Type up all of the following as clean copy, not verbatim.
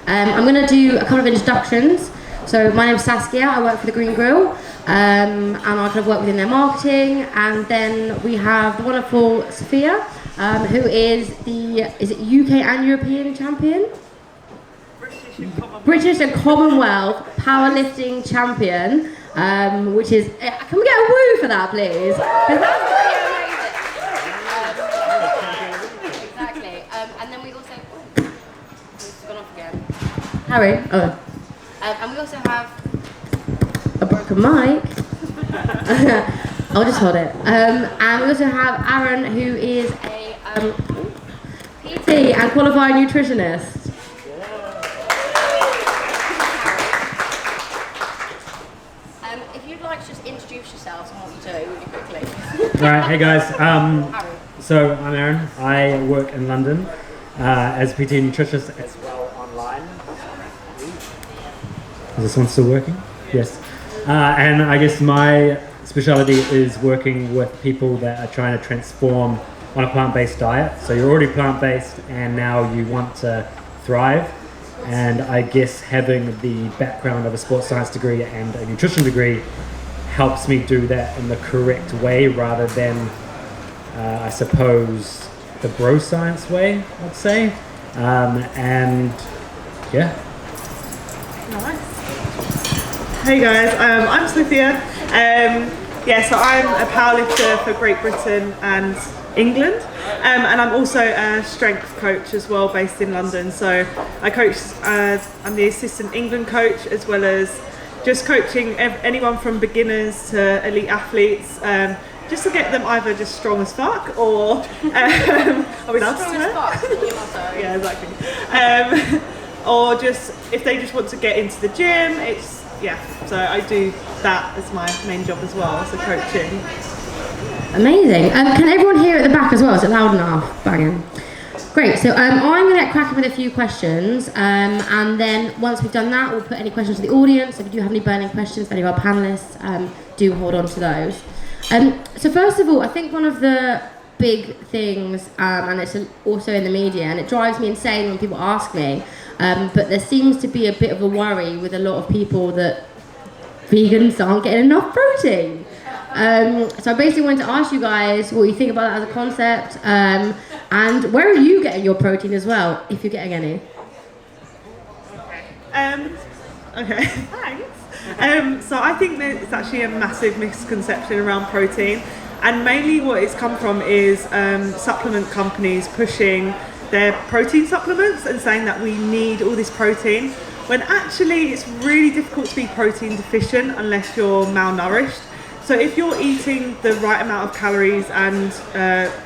I'm going to do a couple of introductions. So my name's Saskia, I work for the Green Grill, and I kind of work within their marketing. And then we have the wonderful Sophia, who is is it UK and European champion? British and Commonwealth powerlifting champion, which is, can we get a woo for that, please? Because that's pretty amazing. Exactly. And then we also, it's gone off again. Harry. Oh. And we also have a broken mic. I'll just hold it. And we also have Aaron, who is a PT and qualified nutritionist. If you'd like to just introduce yourselves and what you do really quickly. All right, hey guys. So I'm Aaron. I work in London as a PT and nutritionist as well online. Is this one still working? Yes. And I guess my specialty is working with people that are trying to transform on a plant-based diet. So you're already plant-based and now you want to thrive. And I guess having the background of a sports science degree and a nutrition degree helps me do that in the correct way rather than, I suppose, the bro science way, I'd say. And yeah. Nice. Hey guys, I'm Sophia. So I'm a powerlifter for Great Britain and England, and I'm also a strength coach as well, based in London. So I coach, I'm the assistant England coach, as well as just coaching anyone from beginners to elite athletes, just to get them either just strong as fuck or are we allowed to swear? Yeah, exactly. Or just if they just want to get into the gym, so I do that as my main job as well, so coaching. Amazing. Can everyone hear at the back as well? Is it loud enough? Banging. Great. So I'm going to get cracking with a few questions, and then once we've done that, we'll put any questions to the audience. If you do have any burning questions for any of our panelists, do hold on to those. So first of all, I think one of the big things, and it's also in the media, and it drives me insane when people ask me, but there seems to be a bit of a worry with a lot of people that vegans aren't getting enough protein. So I basically wanted to ask you guys what you think about that as a concept, and where are you getting your protein as well, if you're getting any? Okay, thanks. So I think that it's actually a massive misconception around protein, and mainly what it's come from is supplement companies pushing their protein supplements and saying that we need all this protein, when actually it's really difficult to be protein deficient unless you're malnourished. So if you're eating the right amount of calories and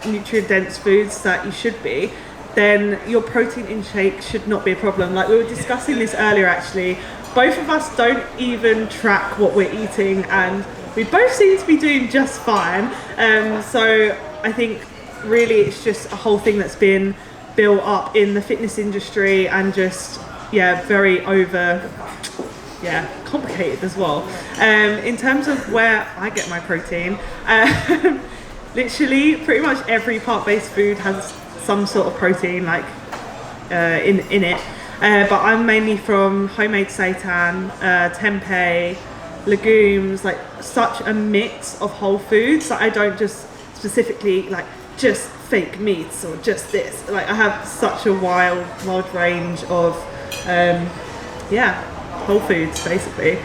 nutrient-dense foods that you should be, then your protein intake should not be a problem. Like we were discussing this earlier actually, both of us don't even track what we're eating and we both seem to be doing just fine. So I think really it's just a whole thing that's been built up in the fitness industry and just, very complicated as well. In terms of where I get my protein, literally pretty much every plant-based food has some sort of protein in it. But I'm mainly from homemade seitan, tempeh, legumes, like such a mix of whole foods that I don't just specifically just fake meats or just this. Like I have such a wide range of whole foods basically.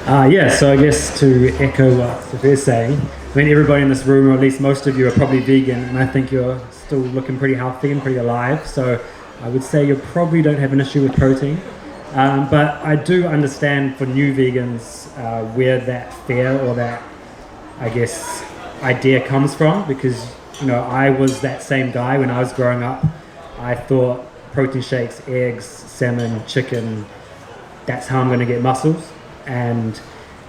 So I guess to echo what Sophia's saying, I mean everybody in this room, or at least most of you, are probably vegan, and I think you're still looking pretty healthy and pretty alive, so I would say you probably don't have an issue with protein. But I do understand for new vegans where that fear or that, I guess, idea comes from, because I was that same guy when I was growing up. I thought protein shakes, eggs, salmon, chicken, that's how I'm going to get muscles. And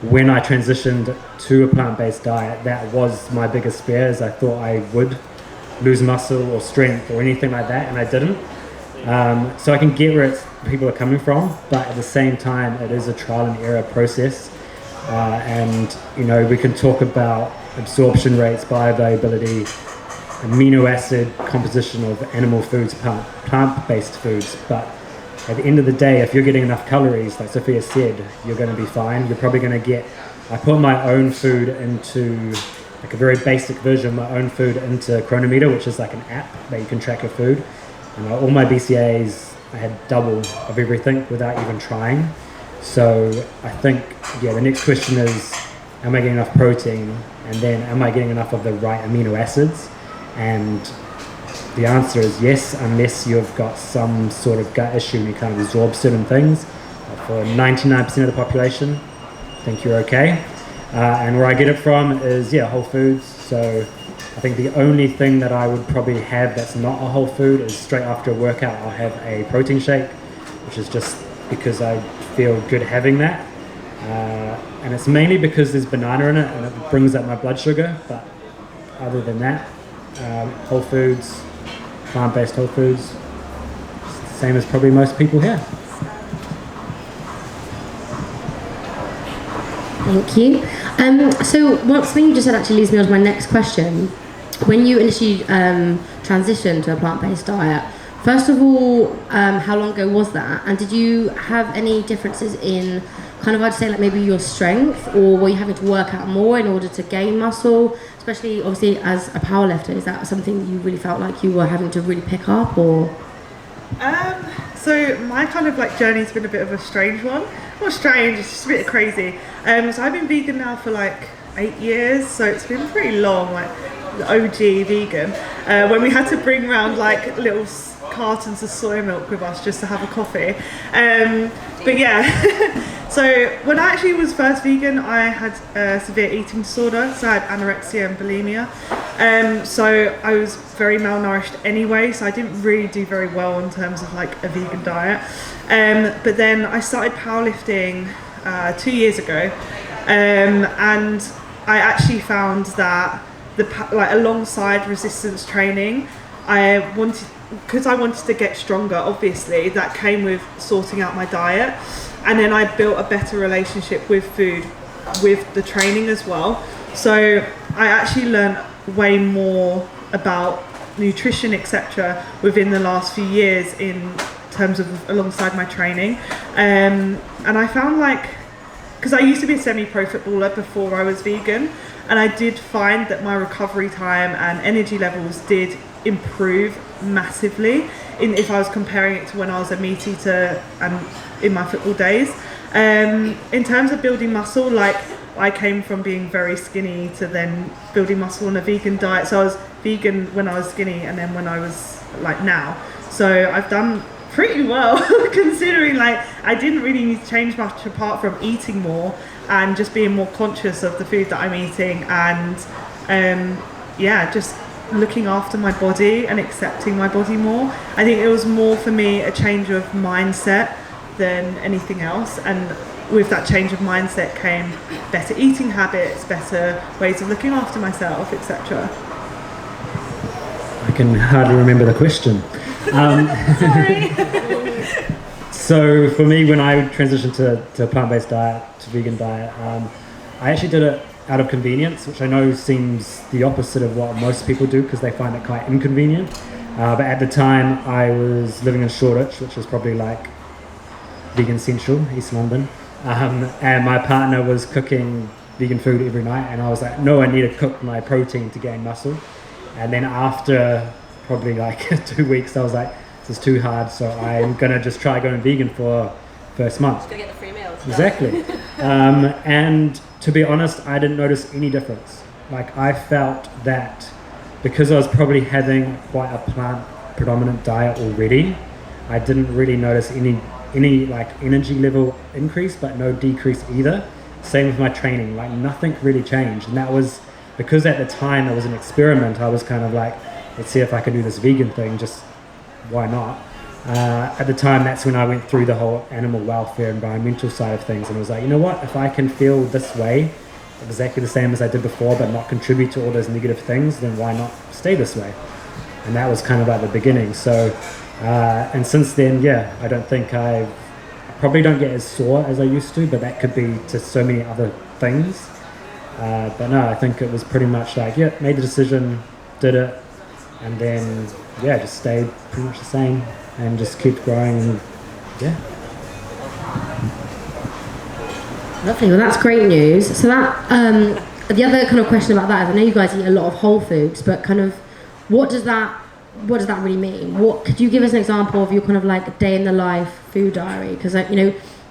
when I transitioned to a plant-based diet, that was my biggest fear, is I thought I would lose muscle or strength or anything like that, and I didn't. So I can get where people are coming from, but at the same time, it is a trial and error process. And we can talk about absorption rates, bioavailability, amino acid composition of animal foods, plant-based foods, but at the end of the day, if you're getting enough calories, like Sophia said, you're going to be fine. You're probably going to get, I put my own food into, like a very basic version of my own food into Chronometer, which is like an app that you can track your food. And all my BCAAs, I had double of everything without even trying. So I think, yeah, the next question is, am I getting enough protein? And then am I getting enough of the right amino acids? And the answer is yes, unless you've got some sort of gut issue and you can't absorb certain things. But for 99% of the population, I think you're okay. And where I get it from is, yeah, whole foods. So I think the only thing that I would probably have that's not a whole food is straight after a workout, I'll have a protein shake, which is just because I feel good having that. And it's mainly because there's banana in it and it brings up my blood sugar. But other than that, whole foods, plant-based whole foods, same as probably most people here. Thank you. So something you just said actually leads me on to my next question. When you initially transitioned to a plant-based diet, first of all, how long ago was that? And did you have any differences in kind of, I'd say, like maybe your strength, or were you having to work out more in order to gain muscle? Especially, obviously, as a powerlifter, is that something you really felt like you were having to really pick up, or? So my kind of like journey's been a bit of a strange one. Not strange, it's just a bit crazy. So I've been vegan now for like 8 years, so it's been pretty long, like the OG vegan. When we had to bring around like little cartons of soy milk with us just to have a coffee. But yeah, so when I actually was first vegan, I had a severe eating disorder, so I had anorexia and bulimia. So I was very malnourished anyway, so I didn't really do very well in terms of like a vegan diet. But then I started powerlifting 2 years ago, and I actually found that like alongside resistance training, because I wanted to get stronger, obviously, that came with sorting out my diet. And then I built a better relationship with food, with the training as well. So I actually learned way more about nutrition, etc., within the last few years in terms of alongside my training. And I found like, because I used to be a semi-pro footballer before I was vegan, and I did find that my recovery time and energy levels did improve massively if I was comparing it to when I was a meat eater and in my football days. In terms of building muscle, like I came from being very skinny to then building muscle on a vegan diet. So I was vegan when I was skinny and then when I was like now. So I've done pretty well considering like I didn't really need to change much apart from eating more and just being more conscious of the food that I'm eating and yeah, just looking after my body and accepting my body more. I think it was more for me a change of mindset than anything else, and with that change of mindset came better eating habits, better ways of looking after myself, etc. I can hardly remember the question. Sorry. So for me, when I transitioned to a plant-based diet, to vegan diet, I actually did it out of convenience, which I know seems the opposite of what most people do because they find it quite inconvenient. But at the time, I was living in Shoreditch, which is probably like vegan central, East London. And my partner was cooking vegan food every night, and I was like, no, I need to cook my protein to gain muscle. And then after probably like 2 weeks, I was like, this is too hard, so I'm gonna just try going vegan for first month. Just gonna get the free meals. Exactly. And to be honest, I didn't notice any difference. Like I felt that because I was probably having quite a plant predominant diet already, I didn't really notice any like energy level increase, but no decrease either. Same with my training, like nothing really changed. And that was because at the time it was an experiment. I was kind of like, let's see if I can do this vegan thing, just why not? At the time, that's when I went through the whole animal welfare, environmental side of things, and was like, you know what, if I can feel this way, exactly the same as I did before, but not contribute to all those negative things, then why not stay this way? And that was kind of like the beginning. So, and since then, yeah, I don't think I probably don't get as sore as I used to, but that could be to so many other things. But no, I think it was pretty much like, yeah, made the decision, did it, and then, yeah, just stayed pretty much the same and just kept growing and yeah. Lovely. Well, that's great news. So that the other kind of question about that is, I know you guys eat a lot of whole foods, but kind of what does that really mean? What could you give us an example of your kind of like day in the life food diary? Because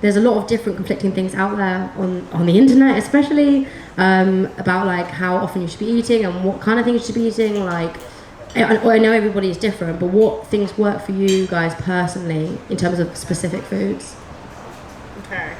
there's a lot of different conflicting things out there on the internet, especially about like how often you should be eating and what kind of things you should be eating. Like, I know everybody is different, but what things work for you guys personally in terms of specific foods? Okay.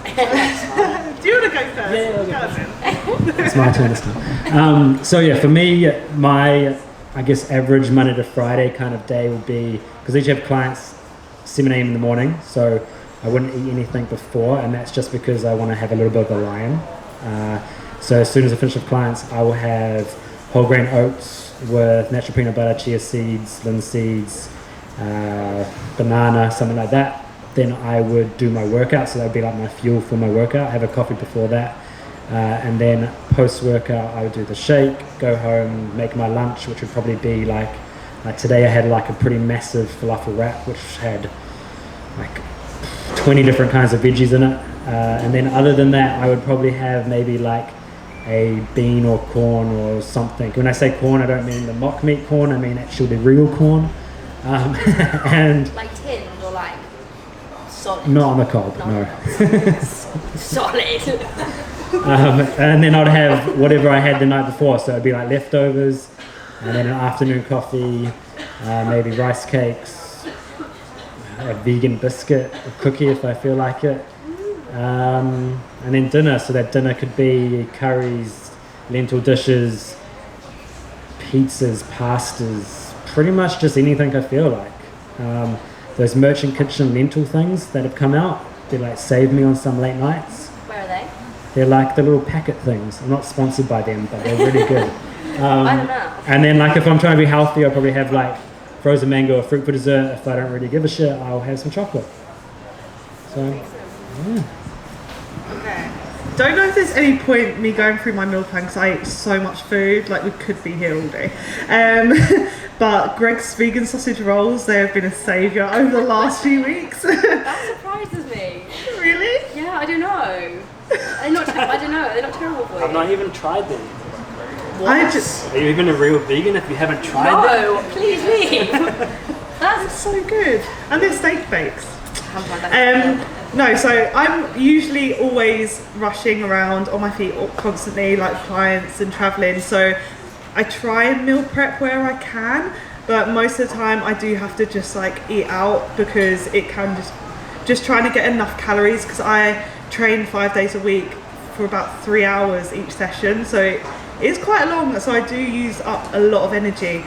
Do you want to go first? Yeah, it's my turn this time. So yeah, for me, my I guess average Monday to Friday kind of day would be, because I usually have clients 7 a.m. in the morning, so I wouldn't eat anything before, and that's just because I want to have a little bit of a lie-in. So as soon as I finish with clients, I will have whole grain oats with natural peanut butter, chia seeds, linseeds, banana, something like that. Then I would do my workout, so that would be like my fuel for my workout. Have a coffee before that. And then post-workout, I would do the shake, go home, make my lunch, which would probably be like today I had like a pretty massive falafel wrap, which had like 20 different kinds of veggies in it. And then other than that, I would probably have maybe like a bean or corn or something. When I say corn, I don't mean the mock meat corn, I mean actually the real corn. And like tinned or like solid? not on the cob, no. Solid. And then I'd have whatever I had the night before, so it'd be like leftovers, and then an afternoon coffee, maybe rice cakes, a vegan biscuit, a cookie if I feel like it, and then dinner. So that dinner could be curries, lentil dishes, pizzas, pastas, pretty much just anything I feel like. Those merchant kitchen lentil things that have come out, they like save me on some late nights. Where are they? They're like the little packet things. I'm not sponsored by them, but they're really good. I don't know. And then like if I'm trying to be healthy, I'll probably have like frozen mango or fruit for dessert. If I don't really give a shit, I'll have some chocolate. So, yeah. Okay. Don't know if there's any point me going through my meal plan because I eat so much food, like we could be here all day. But Greg's vegan sausage rolls, they have been a saviour over the last few weeks. That surprises me. Really? Yeah, I don't know. I don't know. They're not terrible for you. I've not even tried them. What? Are you even a real vegan if you haven't tried them? No, please leave. That's so good. And they're steak bakes. Haven't tried that. No, so I'm usually always rushing around on my feet constantly, like clients and traveling. So I try and meal prep where I can, but most of the time I do have to just like eat out because it can just trying to get enough calories, because I train 5 days a week for about 3 hours each session, so it is quite long, so I do use up a lot of energy.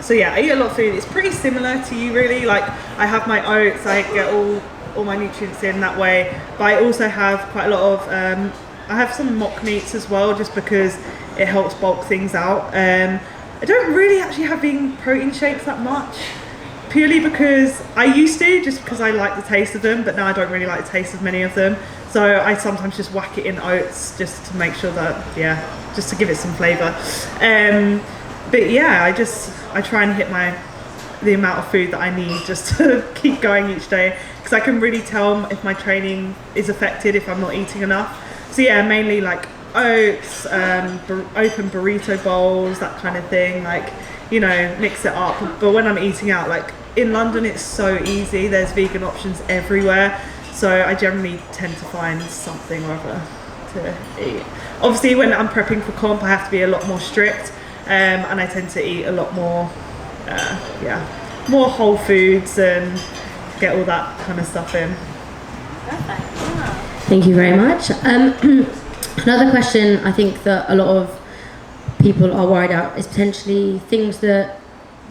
So yeah, I eat a lot of food. It's pretty similar to you really, like I have my oats, I get all my nutrients in that way, but I also have quite a lot of I have some mock meats as well, just because it helps bulk things out. I don't really actually have vegan protein shakes that much, purely because I used to, just because I like the taste of them, but now I don't really like the taste of many of them. So I sometimes just whack it in oats just to make sure that, just to give it some flavour. But yeah, I try and hit the amount of food that I need just to keep going each day, because I can really tell if my training is affected if I'm not eating enough. So yeah, mainly like oats, open burrito bowls, that kind of thing, like, you know, mix it up. But when I'm eating out, like in London, it's so easy, there's vegan options everywhere, so I generally tend to find something or other to eat. Obviously when I'm prepping for comp, I have to be a lot more strict, and I tend to eat a lot more more whole foods and get all that kind of stuff in. Perfect. Yeah. Thank you very much. Another question I think that a lot of people are worried about is potentially things that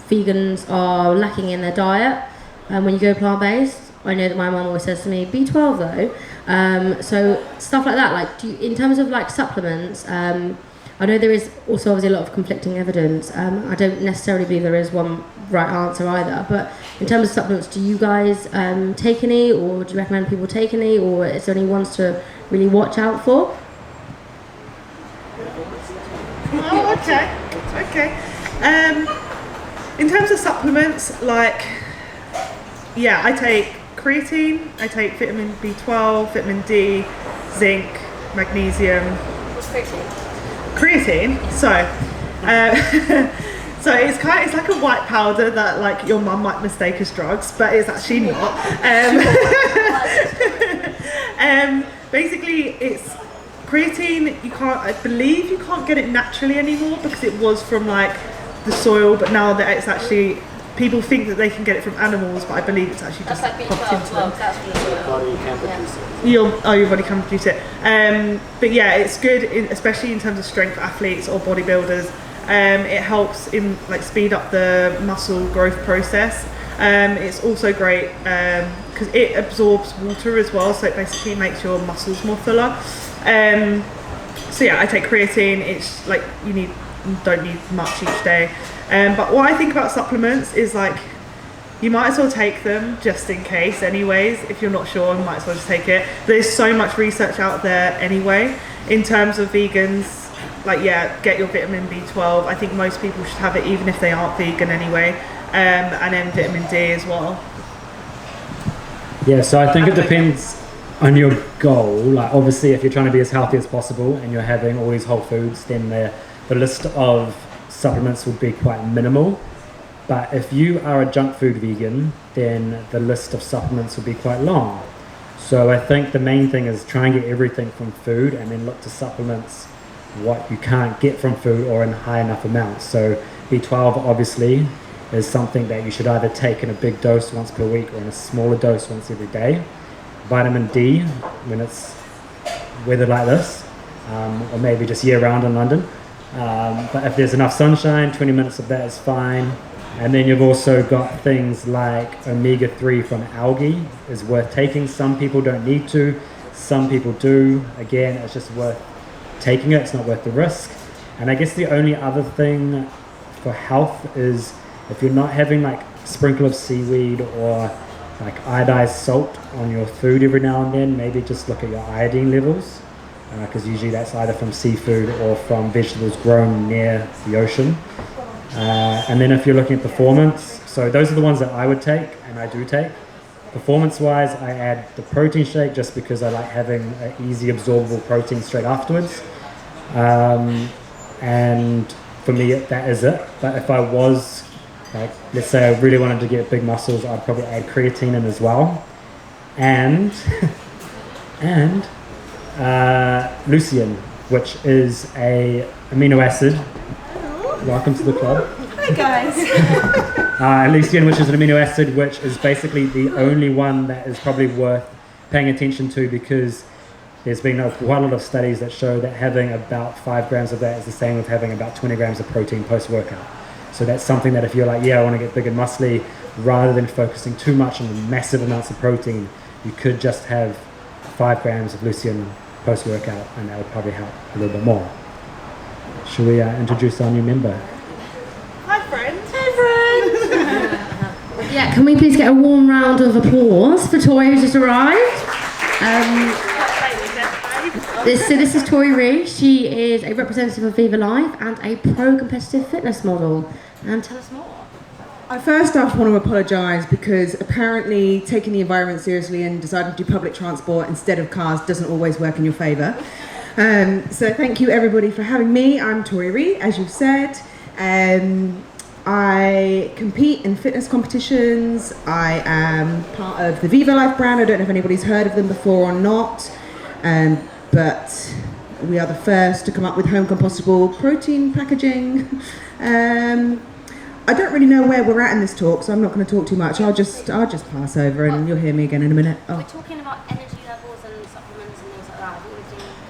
vegans are lacking in their diet when you go plant-based. I know that my mum always says to me, B12 though. So stuff like that, like in terms of like supplements, I know there is also obviously a lot of conflicting evidence. I don't necessarily believe there is one right answer either, but in terms of supplements, do you guys take any, or do you recommend people take any, or is there any ones to really watch out for? Oh, okay. In terms of supplements, like yeah, I take creatine, I take vitamin B12, vitamin D, zinc, magnesium. What's creatine? Creatine. So, so it's like a white powder that like your mum might mistake as drugs, but it's actually not. Basically, it's creatine. I believe you can't get it naturally anymore because it was from like the soil, but now that it's actually, people think that they can get it from animals, but I believe it's actually just That's like B12, well, that's from the soil. Body can produce it. your body can produce it. But yeah, it's good, especially in terms of strength athletes or bodybuilders. It helps in like speed up the muscle growth process. It's also great because it absorbs water as well, so it basically makes your muscles more fuller. So yeah, I take creatine. It's like you don't need much each day. But what I think about supplements is like, you might as well take them just in case anyways. If you're not sure, you might as well just take it. There's so much research out there anyway in terms of vegans. Like, yeah, get your vitamin B12. I think most people should have it even if they aren't vegan anyway. And then vitamin D as well. Yeah, so I think it depends on your goal. Like, obviously, if you're trying to be as healthy as possible and you're having all these whole foods, then the list of supplements would be quite minimal. But if you are a junk food vegan, then the list of supplements will be quite long. So I think the main thing is try and get everything from food and then look to supplements what you can't get from food or in high enough amounts. So B12 obviously is something that you should either take in a big dose once per week or in a smaller dose once every day. Vitamin D, when it's weather like this, or maybe just year round in London. But if there's enough sunshine, 20 minutes of that is fine. And then you've also got things like omega-3 from algae is worth taking. Some people don't need to, some people do. Again, it's just worth taking it, it's not worth the risk. And I guess the only other thing for health is if you're not having like a sprinkle of seaweed or like iodized salt on your food every now and then, maybe just look at your iodine levels, because usually that's either from seafood or from vegetables grown near the ocean. And then if you're looking at performance, so those are the ones that I would take and I do take. Performance wise, I add the protein shake just because I like having an easy absorbable protein straight afterwards. And for me, that is it. But if I was, like, let's say I really wanted to get big muscles, I'd probably add creatine in as well. And leucine, which is a amino acid. Welcome to the club. Hi guys. Leucine, which is an amino acid, which is basically the only one that is probably worth paying attention to, because there's been quite a lot of studies that show that having about 5 grams of that is the same with having about 20 grams of protein post-workout. So that's something that if you're like, yeah, I want to get big and muscly, rather than focusing too much on the massive amounts of protein, you could just have 5 grams of leucine post-workout, and that would probably help a little bit more. Should we introduce our new member? Hi friends. Yeah, can we please get a warm round of applause for Tori who's just arrived? This is Tori Ree. She is a representative of Vivo Life and a pro-competitive fitness model. And tell us more. I first off want to apologise because apparently taking the environment seriously and deciding to do public transport instead of cars doesn't always work in your favour. So thank you everybody for having me. I'm Tori Ree, as you've said. I compete in fitness competitions. I am part of the Vivo Life brand. I don't know if anybody's heard of them before or not, but we are the first to come up with home compostable protein packaging. I don't really know where we're at in this talk, so I'm not going to talk too much. I'll just pass over and you'll hear me again in a minute. We're talking about energy levels and supplements and things like that. I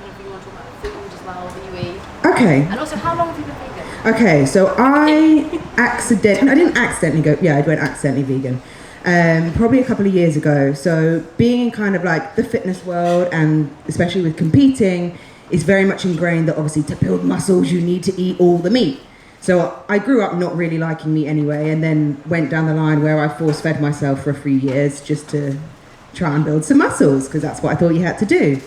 think we want to talk about food as well that you eat. Okay. And also, how long have you been vegan? Okay, so I went accidentally vegan. Probably a couple of years ago. So being in kind of like the fitness world, and especially with competing, is very much ingrained that obviously to build muscles you need to eat all the meat. So I grew up not really liking meat anyway, and then went down the line where I force-fed myself for a few years just to try and build some muscles, because that's what I thought you had to do.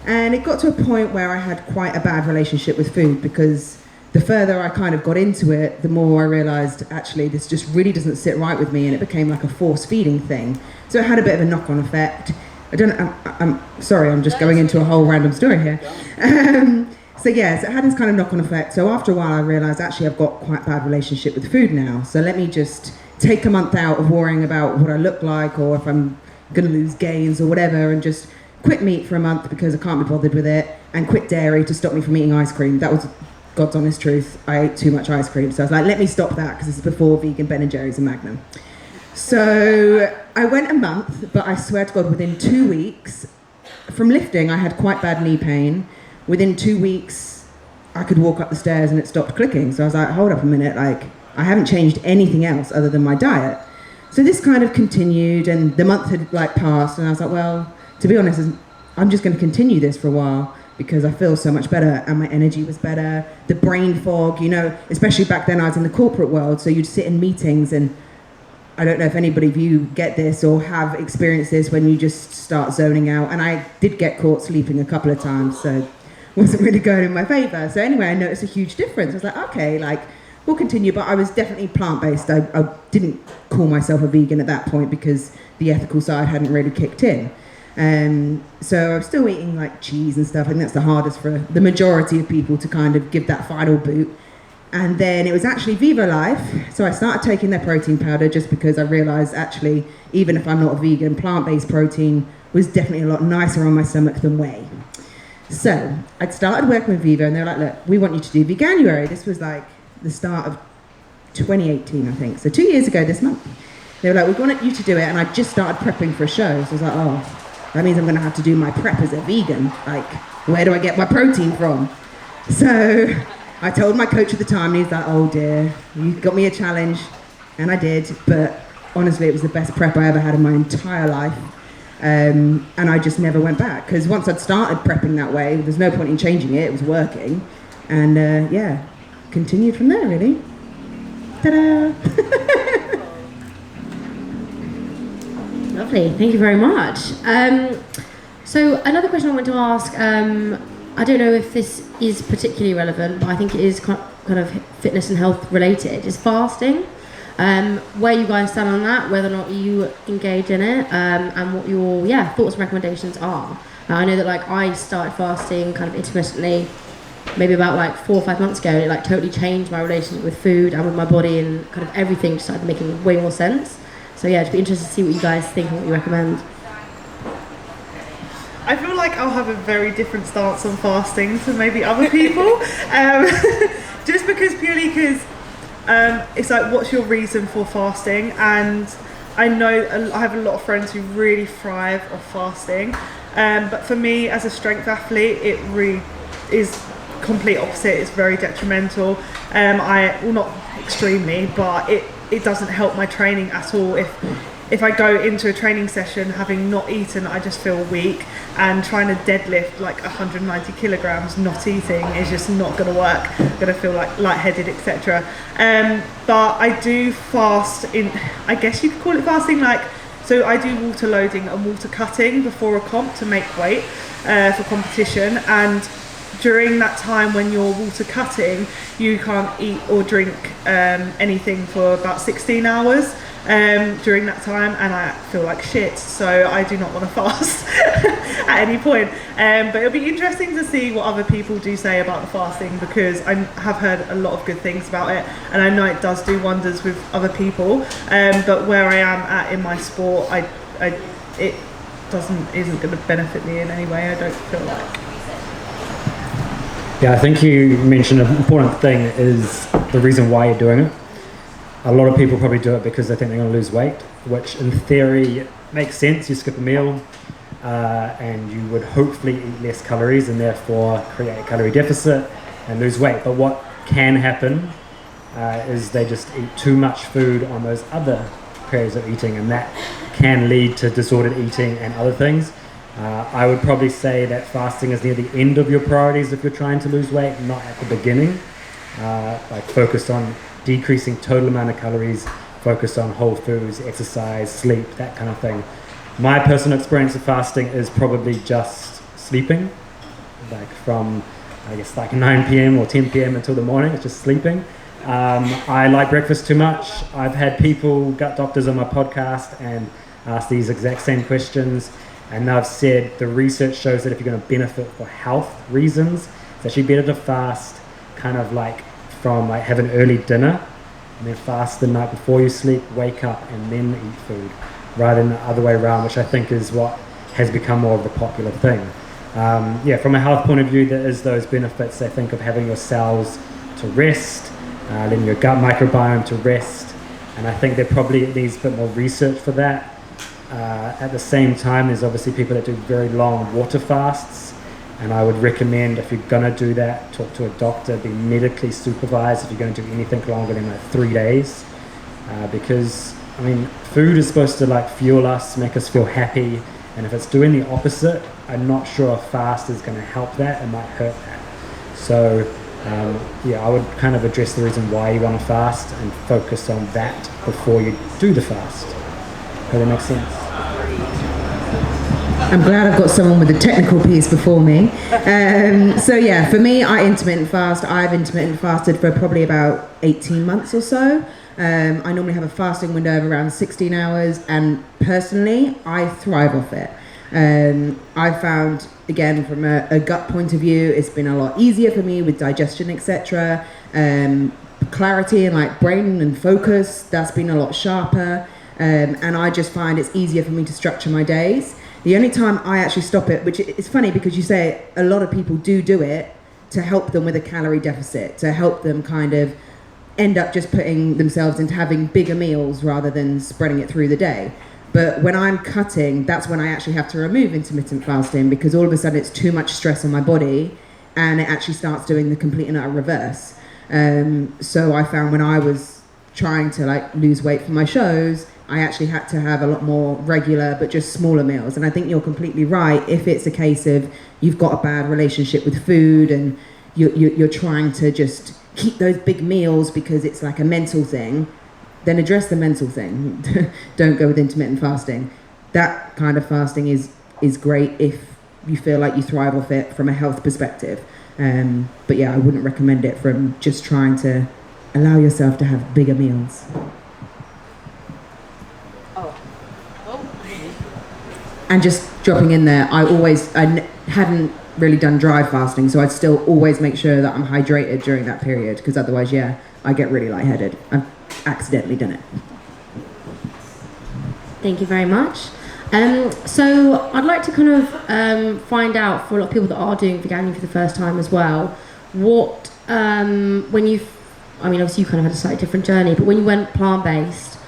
And it got to a point where I had quite a bad relationship with food, because the further I kind of got into it, the more I realised actually this just really doesn't sit right with me, and it became like a force feeding thing. So it had a bit of a knock-on effect. I'm sorry, I'm just going into a whole random story here. So yeah, so it had this kind of knock-on effect. So after a while, I realised actually I've got quite a bad relationship with food now. So let me just take a month out of worrying about what I look like or if I'm going to lose gains or whatever, and just quit meat for a month because I can't be bothered with it, and quit dairy to stop me from eating ice cream. That was God's honest truth. I ate too much ice cream, so I was like, let me stop that, because this is before vegan Ben and Jerry's and Magnum. So I went a month, but I swear to God, within 2 weeks, from lifting, I had quite bad knee pain. Within 2 weeks, I could walk up the stairs and it stopped clicking. So I was like, hold up a minute, like, I haven't changed anything else other than my diet. So this kind of continued, and the month had like passed, and I was like, well, to be honest, I'm just going to continue this for a while, because I feel so much better, and my energy was better. The brain fog, you know, especially back then I was in the corporate world, so you'd sit in meetings, and I don't know if anybody of you get this or have experienced this, when you just start zoning out. And I did get caught sleeping a couple of times, so it wasn't really going in my favour. So anyway, I noticed a huge difference. I was like, okay, like, we'll continue, but I was definitely plant-based. I didn't call myself a vegan at that point because the ethical side hadn't really kicked in. So I'm still eating like cheese and stuff. I think that's the hardest for the majority of people to kind of give that final boot. And then it was actually Vivo Life. So I started taking their protein powder just because I realized actually, even if I'm not a vegan, plant-based protein was definitely a lot nicer on my stomach than whey. So I'd started working with Vivo, and they were like, look, we want you to do Veganuary. This was like the start of 2018, I think. So 2 years ago this month. They were like, we want you to do it. And I just started prepping for a show. So I was like, oh, that means I'm going to have to do my prep as a vegan. Like, where do I get my protein from? So I told my coach at the time, and he's like, oh dear, you got me a challenge. And I did, but honestly, it was the best prep I ever had in my entire life. And I just never went back, because once I'd started prepping that way, there's no point in changing it. It was working. And yeah, continued from there, really. Ta-da! Lovely, thank you very much. So another question I want to ask, I don't know if this is particularly relevant, but I think it is kind of fitness and health related, is fasting. Where you guys stand on that, whether or not you engage in it, and what your thoughts and recommendations are. I know that like I started fasting kind of intermittently maybe about like 4 or 5 months ago, and it like totally changed my relationship with food and with my body, and kind of everything just started making way more sense. So yeah, it'd be interested to see what you guys think and what you recommend. I feel like I'll have a very different stance on fasting to maybe other people, just purely because it's like, what's your reason for fasting? And I know I have a lot of friends who really thrive off fasting, but for me as a strength athlete, it really is complete opposite. It's very detrimental. Well, not extremely, but it doesn't help my training at all. If I go into a training session having not eaten, I just feel weak, and trying to deadlift like 190 kilograms not eating is just not going to work. I'm going to feel like lightheaded, etc. But I do fast I guess you could call it fasting, like, so I do water loading and water cutting before a comp to make weight for competition, and during that time when you're water cutting, you can't eat or drink anything for about 16 hours during that time, and I feel like shit, so I do not want to fast at any point. But it'll be interesting to see what other people do say about the fasting, because I have heard a lot of good things about it, and I know it does do wonders with other people. But where I am at in my sport, it isn't going to benefit me in any way, I don't feel like. Yeah, I think you mentioned an important thing is the reason why you're doing it. A lot of people probably do it because they think they're going to lose weight, which in theory makes sense. You skip a meal and you would hopefully eat less calories and therefore create a calorie deficit and lose weight. But what can happen is they just eat too much food on those other periods of eating, and that can lead to disordered eating and other things. I would probably say that fasting is near the end of your priorities if you're trying to lose weight, not at the beginning. Like focus on decreasing total amount of calories, focus on whole foods, exercise, sleep, that kind of thing. My personal experience of fasting is probably just sleeping, like from I guess like 9 p.m. or 10 p.m. until the morning. It's just sleeping. I like breakfast too much. I've had people, gut doctors on my podcast, and ask these exact same questions, and I've said the research shows that if you're going to benefit for health reasons, it's actually better to fast kind of like from like have an early dinner and then fast the night before you sleep, wake up and then eat food, rather than the other way around, which I think is what has become more of the popular thing. From a health point of view, there is those benefits, I think, of having your cells to rest, letting your gut microbiome to rest, and I think there probably needs a bit more research for that. At the same time, there's obviously people that do very long water fasts, and I would recommend, if you're going to do that, talk to a doctor, be medically supervised if you're going to do anything longer than like 3 days, because I mean, food is supposed to like fuel us, make us feel happy, and if it's doing the opposite, I'm not sure a fast is going to help that. It might hurt that. So I would kind of address the reason why you want to fast and focus on that before you do the fast. Does that make sense? I'm glad I've got someone with the technical piece before me. For me, I intermittent fast. I've intermittent fasted for probably about 18 months or so. I normally have a fasting window of around 16 hours, and personally, I thrive off it. I found, again, from a gut point of view, it's been a lot easier for me with digestion, etc. Clarity and like brain and focus, that's been a lot sharper. And I just find it's easier for me to structure my days. The only time I actually stop it, which is funny because you say a lot of people do it to help them with a calorie deficit, to help them kind of end up just putting themselves into having bigger meals rather than spreading it through the day. But when I'm cutting, that's when I actually have to remove intermittent fasting, because all of a sudden it's too much stress on my body and it actually starts doing the complete and utter reverse. So I found when I was trying to like lose weight for my shows, I actually had to have a lot more regular but just smaller meals. And I think you're completely right. If it's a case of you've got a bad relationship with food and you're trying to just keep those big meals because it's like a mental thing, then address the mental thing. Don't go with intermittent fasting. That kind of fasting is great if you feel like you thrive off it from a health perspective. But yeah, I wouldn't recommend it from just trying to allow yourself to have bigger meals. And just dropping in there, I hadn't really done dry fasting, so I'd still always make sure that I'm hydrated during that period, because otherwise, I get really lightheaded. I've accidentally done it. Thank you very much. So I'd like to kind of find out, for a lot of people that are doing veganuary for the first time as well, what, obviously you kind of had a slightly different journey, but when you went plant-based,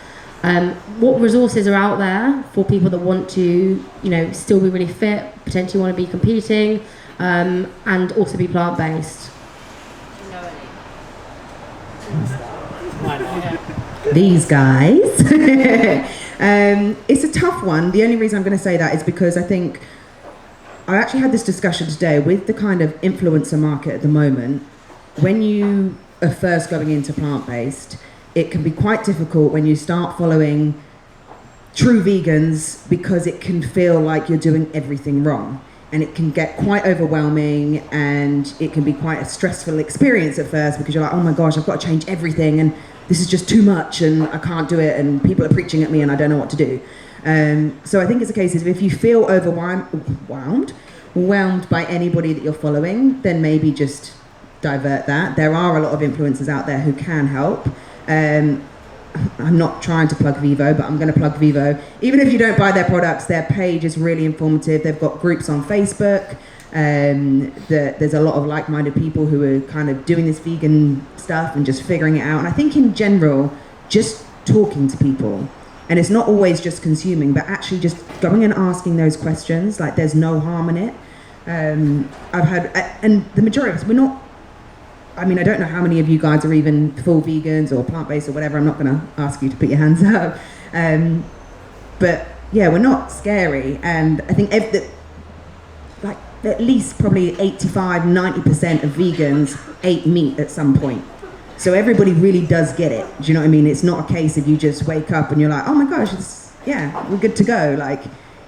what resources are out there for people that want to, still be really fit, potentially want to be competing, and also be plant-based? These guys. It's a tough one. The only reason I'm going to say that is because I think I actually had this discussion today with the kind of influencer market at the moment. When you are first going into plant-based, it can be quite difficult when you start following true vegans, because it can feel like you're doing everything wrong, and it can get quite overwhelming, and it can be quite a stressful experience at first, because you're like, oh my gosh, I've got to change everything, and this is just too much, and I can't do it, and people are preaching at me, and I don't know what to do. So I think it's a case of, if you feel overwhelmed by anybody that you're following, then maybe just divert that. There are a lot of influencers out there who can help. I'm not trying to plug Vivo, but I'm going to plug Vivo. Even if you don't buy their products, their page is really informative. They've got groups on Facebook. There's a lot of like-minded people who are kind of doing this vegan stuff and just figuring it out. And I think in general, just talking to people, and it's not always just consuming, but actually just going and asking those questions, like there's no harm in it. I've had, and the majority of us, I don't know how many of you guys are even full vegans or plant-based or whatever. I'm not going to ask you to put your hands up. But yeah, we're not scary. And I think at least probably 85-90% of vegans ate meat at some point. So everybody really does get it. Do you know what I mean? It's not a case of you just wake up and you're like, oh my gosh, we're good to go. Like,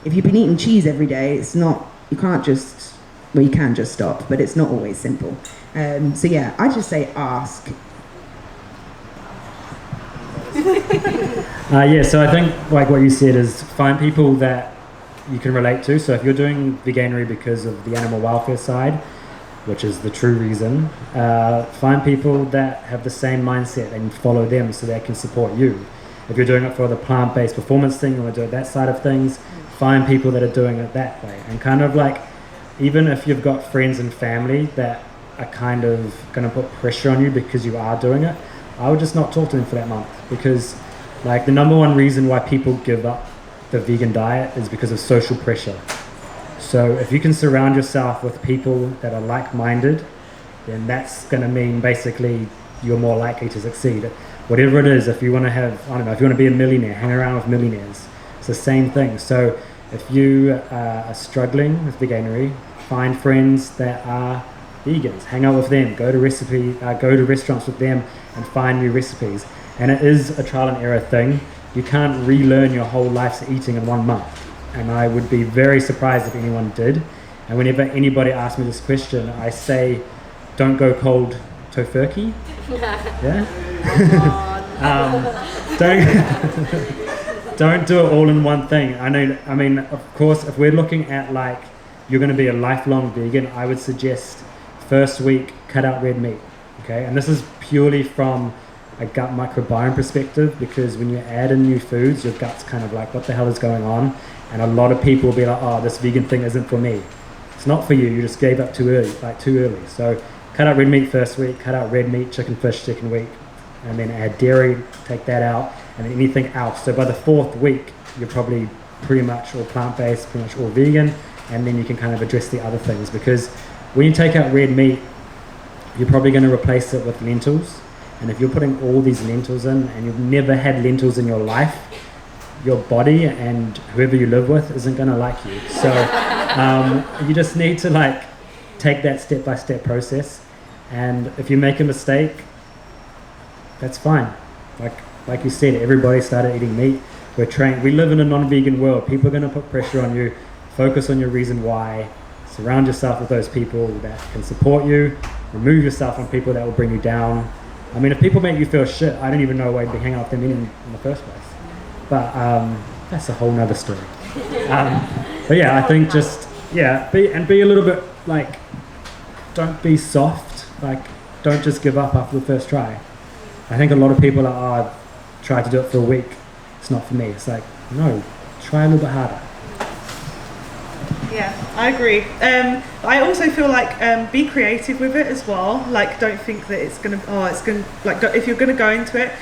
if you've been eating cheese every day, it's not, you can't just well, you can just stop, but it's not always simple. So yeah, I just say ask. So I think like what you said is find people that you can relate to. So if you're doing veganuary because of the animal welfare side, which is the true reason, find people that have the same mindset and follow them so they can support you. If you're doing it for the plant-based performance thing, you want to do it that side of things, find people that are doing it that way. And kind of like, even if you've got friends and family that are kind of going to put pressure on you because you are doing it, I would just not talk to them for that month, because like the number one reason why people give up the vegan diet is because of social pressure. So if you can surround yourself with people that are like-minded, then that's going to mean basically you're more likely to succeed. Whatever it is, if you want to have, I don't know, if you want to be a millionaire, hang around with millionaires. It's the same thing. So if you are struggling with veganuary, find friends that are vegans, hang out with them, go to restaurants with them and find new recipes. And it is a trial and error thing. You can't relearn your whole life's eating in 1 month. And I would be very surprised if anyone did. And whenever anybody asks me this question, I say, don't go cold tofurkey. Yeah? Don't do it all in one thing. I mean, of course, if we're looking at like, you're going to be a lifelong vegan, I would suggest first week, cut out red meat. Okay? And this is purely from a gut microbiome perspective, because when you add in new foods, your gut's kind of like, what the hell is going on? And a lot of people will be like, oh, this vegan thing isn't for me. It's not for you, you just gave up too early. So cut out red meat first week, cut out red meat, chicken, fish, second week, and then add dairy, take that out, and then anything else. So by the 4th week, you're probably pretty much all plant-based, pretty much all vegan, and then you can kind of address the other things. Because when you take out red meat, you're probably going to replace it with lentils. And if you're putting all these lentils in and you've never had lentils in your life, your body and whoever you live with isn't going to like you. So you just need to like take that step-by-step process. And if you make a mistake, that's fine. Like you said, everybody started eating meat. We're trained. We live in a non-vegan world. People are going to put pressure on you. Focus on your reason why. Surround yourself with those people that can support you. Remove yourself from people that will bring you down. I mean, if people make you feel shit, I don't even know why you'd be hanging out with them in the first place. But that's a whole nother story. But yeah, I think just, be a little bit like, don't be soft. Like, don't just give up after the first try. I think a lot of people are, oh, I've tried to do it for a week. It's not for me. It's like, no, try a little bit harder. Yeah, I agree. I also feel like be creative with it as well. Like, don't think that it's gonna. Like, if you're gonna go into it,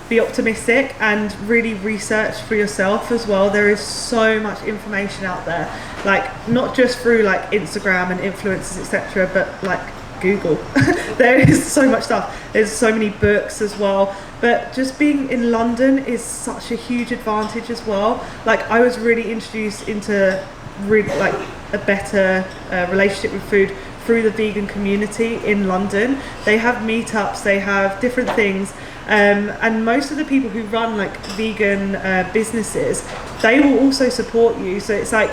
be optimistic and really research for yourself as well. There is so much information out there. Like, not just through like Instagram and influencers, etc., but like Google. There is so much stuff. There's so many books as well. But just being in London is such a huge advantage as well. Like, I was really introduced into really like a better relationship with food through the vegan community in London. They have meetups, they have different things, and most of the people who run like vegan businesses, they will also support you. So it's like,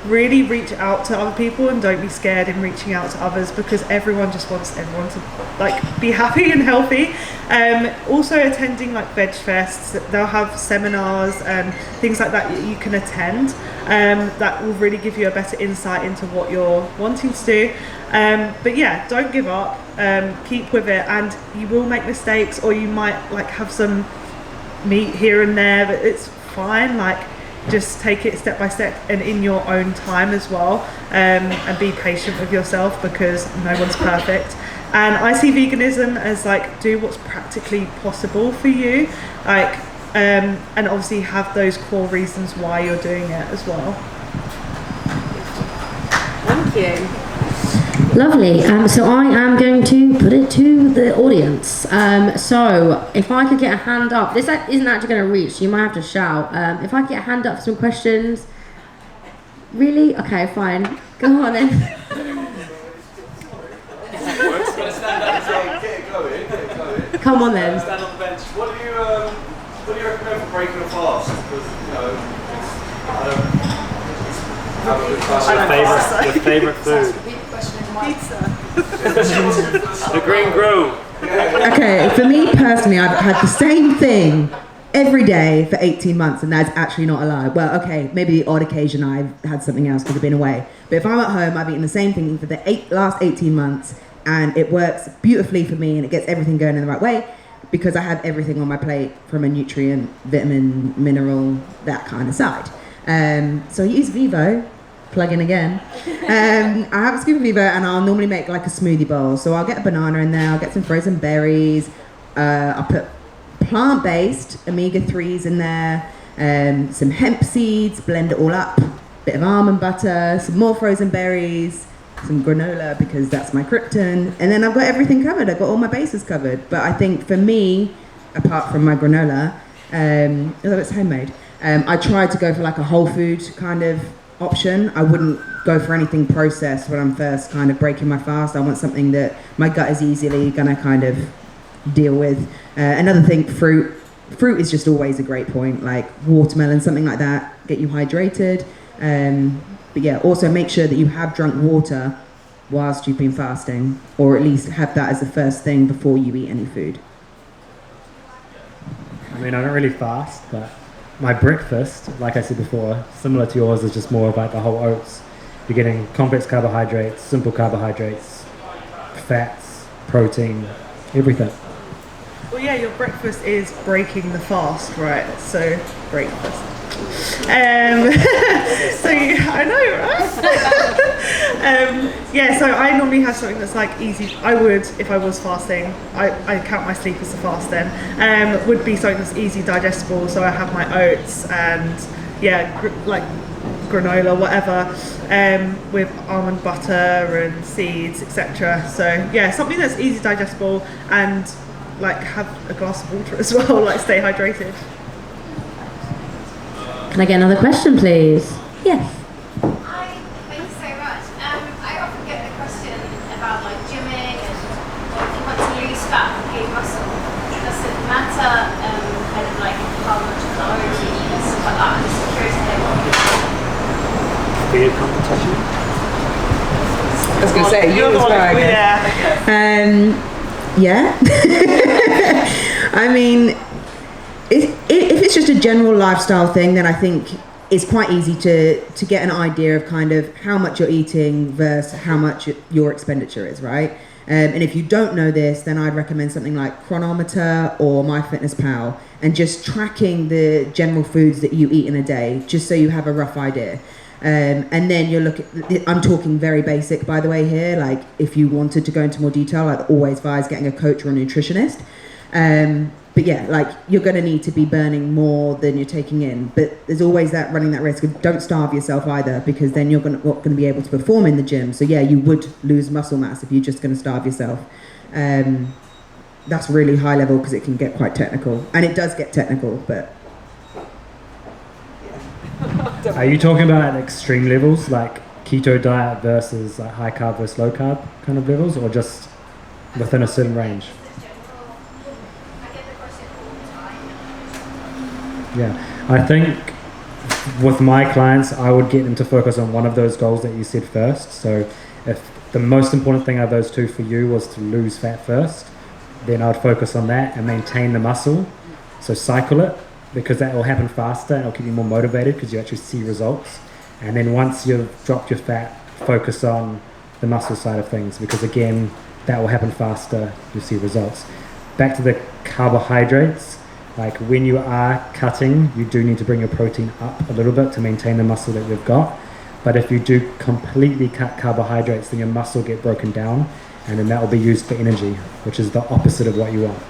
really reach out to other people and don't be scared in reaching out to others, because everyone just wants everyone to like be happy and healthy. Also attending like veg fests, they'll have seminars and things like that you can attend, that will really give you a better insight into what you're wanting to do. But yeah, don't give up, keep with it, and you will make mistakes, or you might like have some meat here and there, but it's fine. Like, just take it step by step and in your own time as well, and be patient with yourself, because no one's perfect. And I see veganism as like, do what's practically possible for you, like, and obviously have those core reasons why you're doing it as well. Thank you. Lovely. So I am going to put it to the audience. So if I could get a hand up, this isn't actually going to reach, you might have to shout. If I could get a hand up for some questions. Really? Okay, fine. Go on then. Come on then. Stand on the bench. What do you recommend for breaking a fast? Because, Your favourite food? Pizza. The Green Grove. Okay, for me personally, I've had the same thing every day for 18 months, and that's actually not a lie. Well, okay, maybe the odd occasion I've had something else because I've been away. But if I'm at home, I've eaten the same thing for the last 18 months, and it works beautifully for me, and it gets everything going in the right way because I have everything on my plate from a nutrient, vitamin, mineral, that kind of side. So I use Vivo. Plug in again. I have a scoop of Vivo, and I'll normally make like a smoothie bowl. So I'll get a banana in there, I'll get some frozen berries, I'll put plant-based omega-3s in there, some hemp seeds, blend it all up, bit of almond butter, some more frozen berries, some granola because that's my krypton, and then I've got everything covered. I've got all my bases covered. But I think for me, apart from my granola, although it's homemade, I tried to go for like a whole food kind of option. I wouldn't go for anything processed when I'm first kind of breaking my fast. I want something that my gut is easily gonna kind of deal with. Another thing, fruit is just always a great point, like watermelon, something like that, get you hydrated. But yeah, also make sure that you have drunk water whilst you've been fasting, or at least have that as the first thing before you eat any food. I mean, I don't really fast, but my breakfast, like I said before, similar to yours, is just more about the whole oats. You're getting complex carbohydrates, simple carbohydrates, fats, protein, everything. Well, yeah, your breakfast is breaking the fast, right? So, breakfast. I know, right? Yeah, so I normally have something that's like easy. I would, if I was fasting, I count my sleep as a fast then, would be something that's easy digestible. So I have my oats and, yeah, like granola, whatever, with almond butter and seeds, etc. So, yeah, something that's easy digestible and like have a glass of water as well, like stay hydrated. Can I get another question, please? Yes. Hi, thank you so much. I often get the question about like gymming and if you want to lose fat and gain muscle, does it matter kind of like how much calories you eat and stuff like that? I'm just curious to hear what you think. Be a competition? I was going to say, you as well, I guess. Yeah. I mean, if it's just a general lifestyle thing, then I think it's quite easy to get an idea of kind of how much you're eating versus how much your expenditure is, right? And if you don't know this, then I'd recommend something like Chronometer or MyFitnessPal, and just tracking the general foods that you eat in a day, just so you have a rough idea. And then you're I'm talking very basic, by the way, here. Like, if you wanted to go into more detail, I'd always advise getting a coach or a nutritionist. But yeah, like, you're going to need to be burning more than you're taking in. But there's always running that risk of don't starve yourself either, because then you're not going to be able to perform in the gym. So yeah, you would lose muscle mass if you're just going to starve yourself. That's really high level because it can get quite technical. And it does get technical, but... Are you talking about at extreme levels, like keto diet versus like high carb versus low carb kind of levels, or just within a certain range? Yeah, I think with my clients, I would get them to focus on one of those goals that you said first. So if the most important thing of those two for you was to lose fat first, then I'd focus on that and maintain the muscle. So cycle it, because that will happen faster and it'll keep you more motivated because you actually see results. And then once you've dropped your fat, focus on the muscle side of things, because again, that will happen faster, you'll see results. Back to the carbohydrates, like when you are cutting, you do need to bring your protein up a little bit to maintain the muscle that you've got. But if you do completely cut carbohydrates, then your muscle get broken down, and then that will be used for energy, which is the opposite of what you want.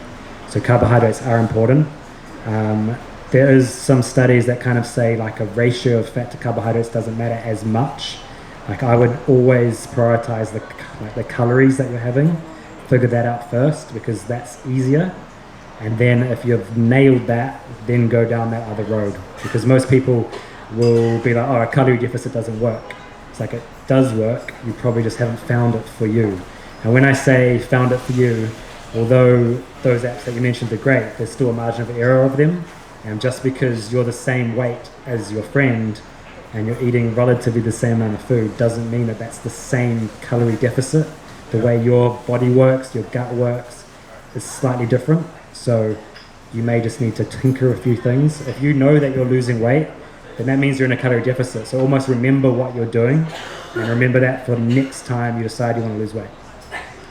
So carbohydrates are important. There is some studies that kind of say like a ratio of fat to carbohydrates doesn't matter as much. Like, I would always prioritize the calories that you're having, figure that out first, because that's easier. And then if you've nailed that, then go down that other road, because most people will be like, oh, a calorie deficit doesn't work. It's like, it does work, you probably just haven't found it for you. And when I say found it for you, although those apps that you mentioned are great, there's still a margin of error of them. And just because you're the same weight as your friend and you're eating relatively the same amount of food, doesn't mean that that's the same calorie deficit. The way your body works, your gut works, is slightly different. So you may just need to tinker a few things. If you know that you're losing weight, then that means you're in a calorie deficit. So almost remember what you're doing, and remember that for the next time you decide you want to lose weight.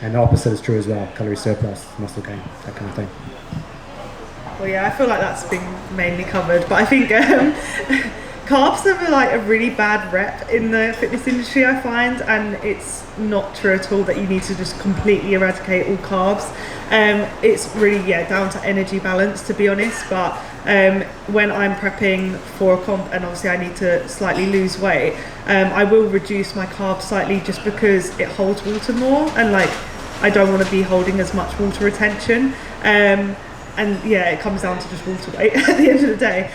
And the opposite is true as well, calorie surplus, muscle gain, that kind of thing. Well, yeah, I feel like that's been mainly covered, but I think carbs have like a really bad rep in the fitness industry, I find, and it's not true at all that you need to just completely eradicate all carbs. It's really down to energy balance, to be honest, but when I'm prepping for a comp and obviously I need to slightly lose weight, I will reduce my carbs slightly just because it holds water more, and like I don't want to be holding as much water retention. And yeah, it comes down to just water weight at the end of the day.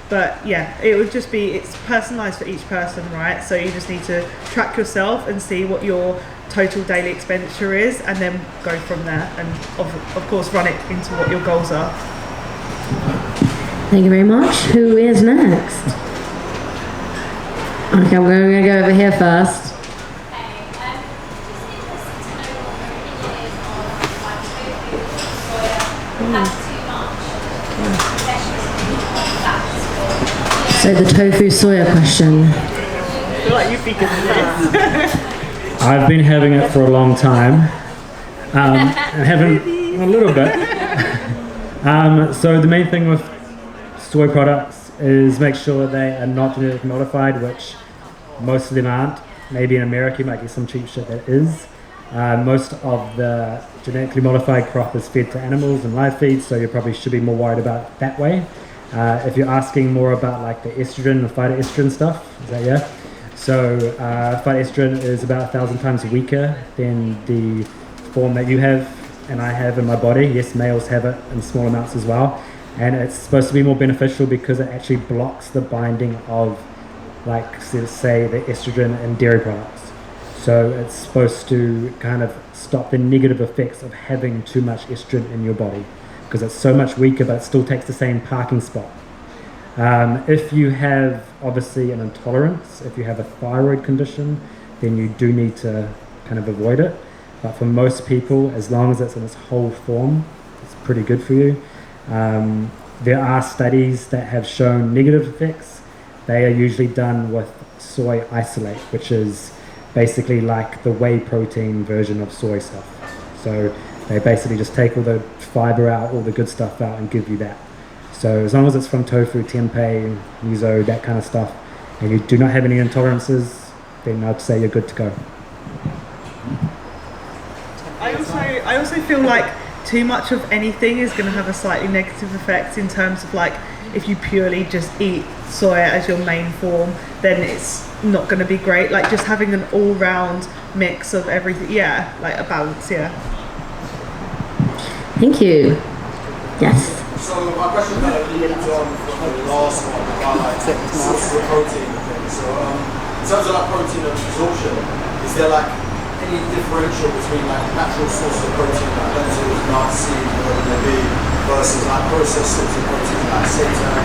But yeah, it would just be, it's personalised for each person, right? So you just need to track yourself and see what your total daily expenditure is, and then go from there, and of course run it into what your goals are. Thank you very much. Who is next? Okay, I'm going to go over here first. So the tofu soya question. I feel like you've been good at this. I've been having it for a long time. And having a little bit. So the main thing with soy products is make sure they are not genetically modified, which most of them aren't. Maybe in America you might get some cheap shit that is. Most of the genetically modified crop is fed to animals and live feed, so you probably should be more worried about it that way. If you're asking more about like the estrogen and phytoestrogen stuff, is that yeah? So phytoestrogen is about 1,000 times weaker than the form that you have and I have in my body. Yes, males have it in small amounts as well, and it's supposed to be more beneficial because it actually blocks the binding of, like, let's say, the estrogen in dairy products. So it's supposed to kind of stop the negative effects of having too much estrogen in your body, because it's so much weaker, but it still takes the same parking spot. If you have obviously an intolerance, if you have a thyroid condition, then you do need to kind of avoid it. But for most people, as long as it's in its whole form, it's pretty good for you. There are studies that have shown negative effects. They are usually done with soy isolate, which is basically like the whey protein version of soy stuff. So they basically just take all the fiber out, all the good stuff out, and give you that. So as long as it's from tofu, tempeh, miso, that kind of stuff, and you do not have any intolerances, then I'd say you're good to go. I also feel like too much of anything is going to have a slightly negative effect in terms of, like, if you purely just eat soya as your main form, then it's not going to be great. Like, just having an all-round mix of everything, like a balance, Thank you. Yes. So my question kind of leads on from the last one about like sources of protein and things. So in terms of like protein absorption, is there like any differential between like natural sources of protein like lentils, nuts, seeds, whatever they be, versus like processed sources of protein like seitan?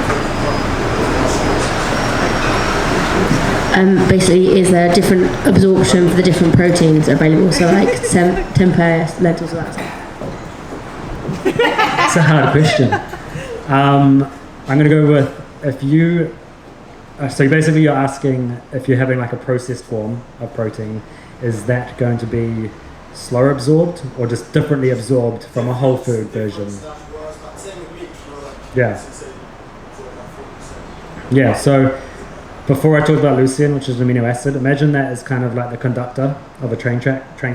Basically, is there different absorption for the different proteins available? So like tempeh, lentils, all that stuff. It's a hard question. I'm going to go with, if you, so basically you're asking if you're having like a processed form of protein, is that going to be slower absorbed or just differently absorbed from a whole food version? Yeah, so before I talked about leucine, which is an amino acid, imagine that as kind of like the conductor of a train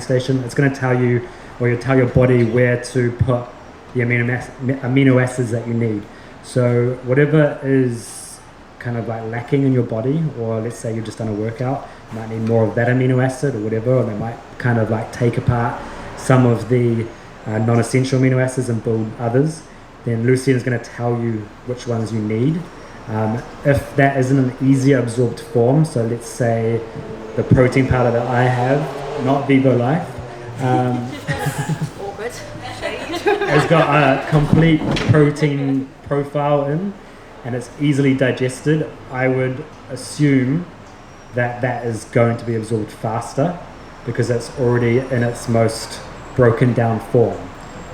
station. It's going to tell you, or you tell your body where to put the amino acids that you need. So whatever is kind of like lacking in your body, or let's say you've just done a workout, you might need more of that amino acid or whatever, or they might kind of like take apart some of the non-essential amino acids and build others. Then leucine is going to tell you which ones you need. If that isn't an easier absorbed form, so let's say the protein powder that I have, not Vivo Life, Awkward. has got a complete protein profile in, and it's easily digested, I would assume that that is going to be absorbed faster because it's already in its most broken down form.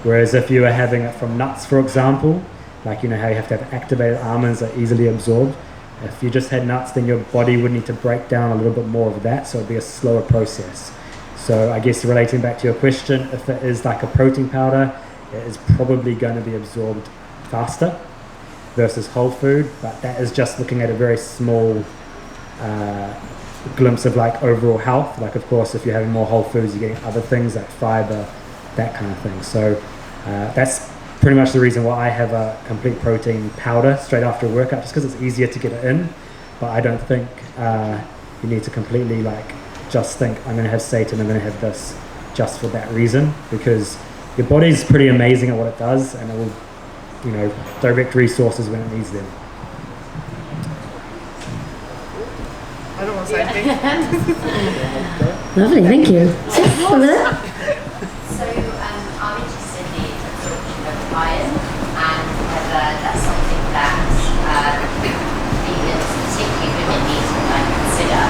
Whereas if you are having it from nuts, for example, like you know how you have to have activated almonds that are easily absorbed, if you just had nuts, then your body would need to break down a little bit more of that, so it'd be a slower process. So I guess relating back to your question, if it is like a protein powder, it is probably going to be absorbed faster versus whole food, but that is just looking at a very small glimpse of like overall health. Like of course, if you're having more whole foods, you're getting other things like fiber, that kind of thing. So that's pretty much the reason why I have a complete protein powder straight after a workout, just because it's easier to get it in. But I don't think you need to completely like just think I'm going to have Satan, I'm going to have this just for that reason, because your body's pretty amazing at what it does, and it will, you know, direct resources when it needs them. I don't want to say anything. Lovely, thank you. Over there. So I'm interested in the absorption of iron and whether that's something that vegans, particularly women, need to like consider,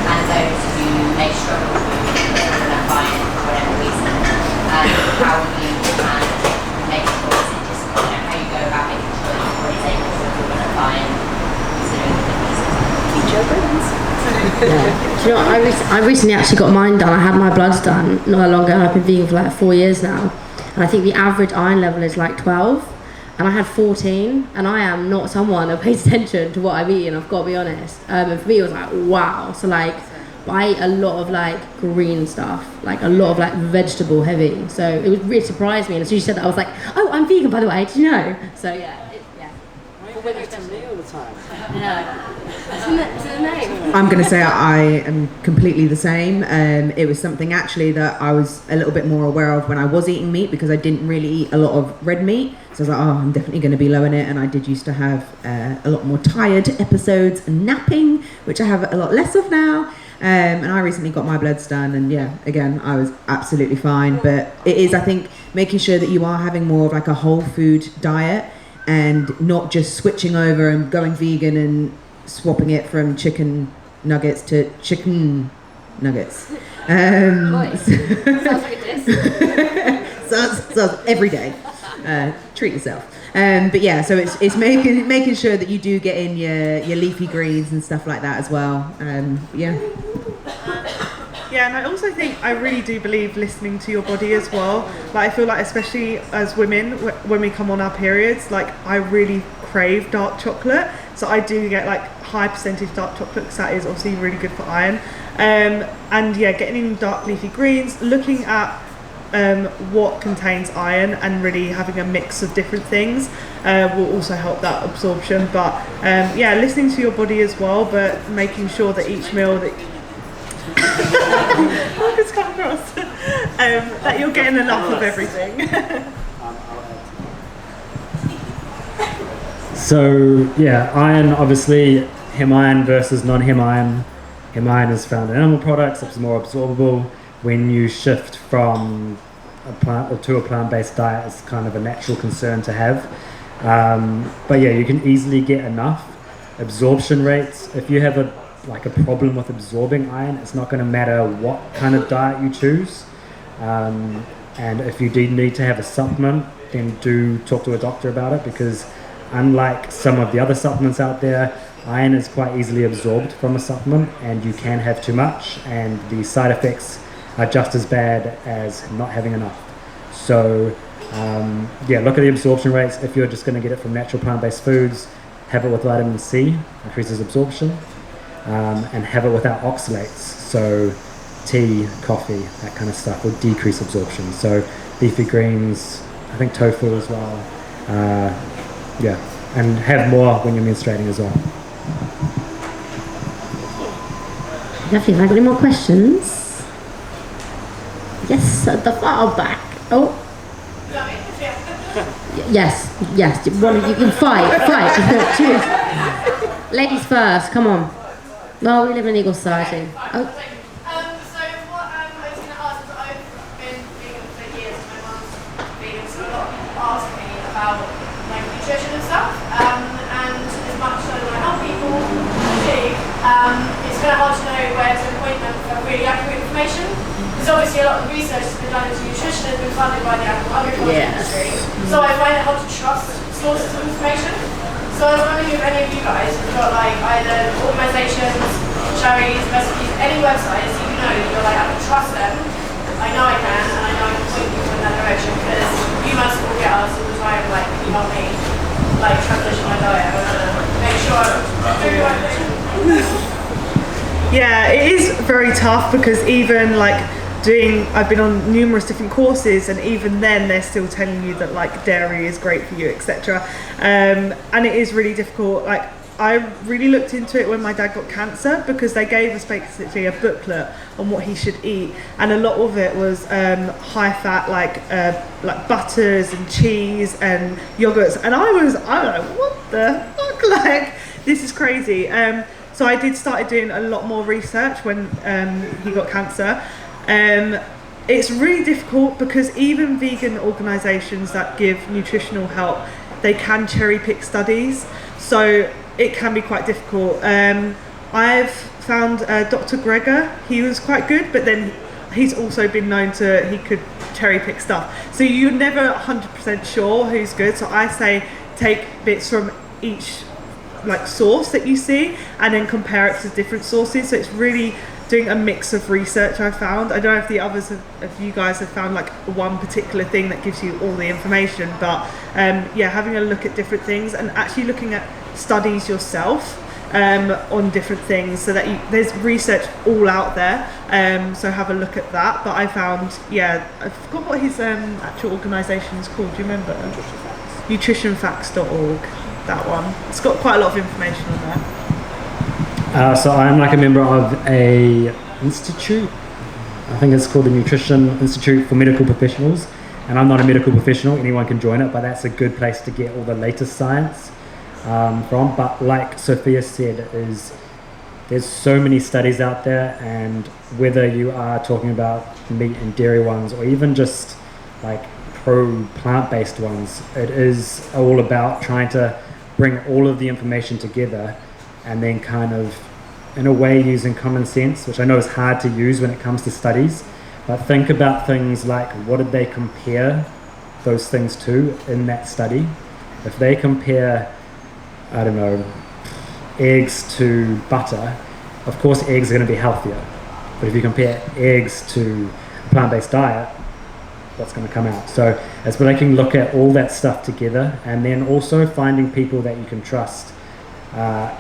and those who may struggle with enough iron for whatever reason. How you make sure, is it just how you go about making sure your body's able to absorb enough iron, considering the reasons? Each Yeah. Do you know what, I recently actually got mine done. I had my bloods done not that long ago. I've been vegan for like 4 years now, and I think the average iron level is like 12, and I had 14, and I am not someone that pays attention to what I'm eating, I've got to be honest. And for me it was like wow. So like I ate a lot of like green stuff, like a lot of like vegetable heavy, so it was really surprised me, and as soon as you said that I was like, oh, I'm vegan by the way, did you know? So yeah. I'm going to say I am completely the same. It was something actually that I was a little bit more aware of when I was eating meat, because I didn't really eat a lot of red meat. So I was like, oh, I'm definitely going to be low in it. And I did used to have a lot more tired episodes and napping, which I have a lot less of now. And I recently got my bloods done, and yeah, again, I was absolutely fine. But it is, I think, making sure that you are having more of like a whole food diet, and not just switching over and going vegan and swapping it from chicken nuggets to chicken nuggets. Sounds like a diss. So every day. Treat yourself. But yeah, so it's making sure that you do get in your leafy greens and stuff like that as well. Yeah. Yeah, and I also think, I really do believe listening to your body as well. Like I feel like especially as women, when we come on our periods, like I really crave dark chocolate. So I do get like high percentage dark chocolate, because that is obviously really good for iron. And yeah, getting in dark leafy greens, looking at what contains iron, and really having a mix of different things will also help that absorption. But yeah, listening to your body as well, but making sure that each meal that it's come across that you're getting enough of everything. So yeah, iron, obviously hem iron versus non-hem iron. Hem iron is found in animal products, it's more absorbable. When you shift from a plant or to a plant-based diet, it's kind of a natural concern to have. But yeah, you can easily get enough. Absorption rates, if you have a problem with absorbing iron, it's not going to matter what kind of diet you choose. And if you do need to have a supplement, then do talk to a doctor about it, because unlike some of the other supplements out there, iron is quite easily absorbed from a supplement, and you can have too much, and the side effects are just as bad as not having enough. So yeah, look at the absorption rates. If you're just going to get it from natural plant-based foods, have it with vitamin C, increases absorption. And have it without oxalates, so tea, coffee, that kind of stuff will decrease absorption. So leafy greens, I think tofu as well, yeah, and have more when you're menstruating as well. Lovely. Have I got any more questions? Yes, at the far back. Oh. Yes. You can fight. Choose. Ladies first. Come on. Well, we live in an equal society. Oh. So what I was going to ask is, I've been vegan for years, and my mum's vegan, so a lot of people ask me about like nutrition and stuff. And industry. So I find it hard to trust sources of information. So I was wondering if any of you guys have got like either organisations, charities, recipes, any websites you know that you're like, I can trust them. I know I can, and I know I can point you in that direction because you must all get us all the time, like, can you help me, like, transition my diet? I want to make sure I'm doing the right thing. Yeah, it is very tough because even like I've been on numerous different courses, and even then they're still telling you that like dairy is great for you, etc. And it is really difficult. Like, I really looked into it when my dad got cancer because they gave us basically a booklet on what he should eat, and a lot of it was high fat, like butters and cheese and yogurts, and I was like, what the fuck, like this is crazy. So I started doing a lot more research when he got cancer. It's really difficult because even vegan organisations that give nutritional help, they can cherry pick studies, so it can be quite difficult. I've found Dr. Greger, he was quite good, but then he's also been known he could cherry pick stuff. So you're never 100% sure who's good. So I say take bits from each like source that you see and then compare it to different sources. So it's really doing a mix of research. I found, I don't know if the others if you guys have found like one particular thing that gives you all the information, but yeah, having a look at different things and actually looking at studies yourself on different things, so that there's research all out there, so have a look at that. But I found, yeah, I forgot what his actual organisation is called. Do you remember? Nutritionfacts.org, that one. It's got quite a lot of information on there. So I'm like a member of a institute. I think it's called the Nutrition Institute for Medical Professionals, and I'm not a medical professional. Anyone can join it, but that's a good place to get all the latest science from. But like Sophia said, there's so many studies out there, and whether you are talking about meat and dairy ones or even just like pro plant-based ones, it is all about trying to bring all of the information together and then kind of in a way using common sense, which I know is hard to use when it comes to studies, but think about things like what did they compare those things to in that study. If they compare, I don't know, eggs to butter, of course eggs are going to be healthier. But if you compare eggs to a plant-based diet, what's going to come out? So it's when I can look at all that stuff together, and then also finding people that you can trust.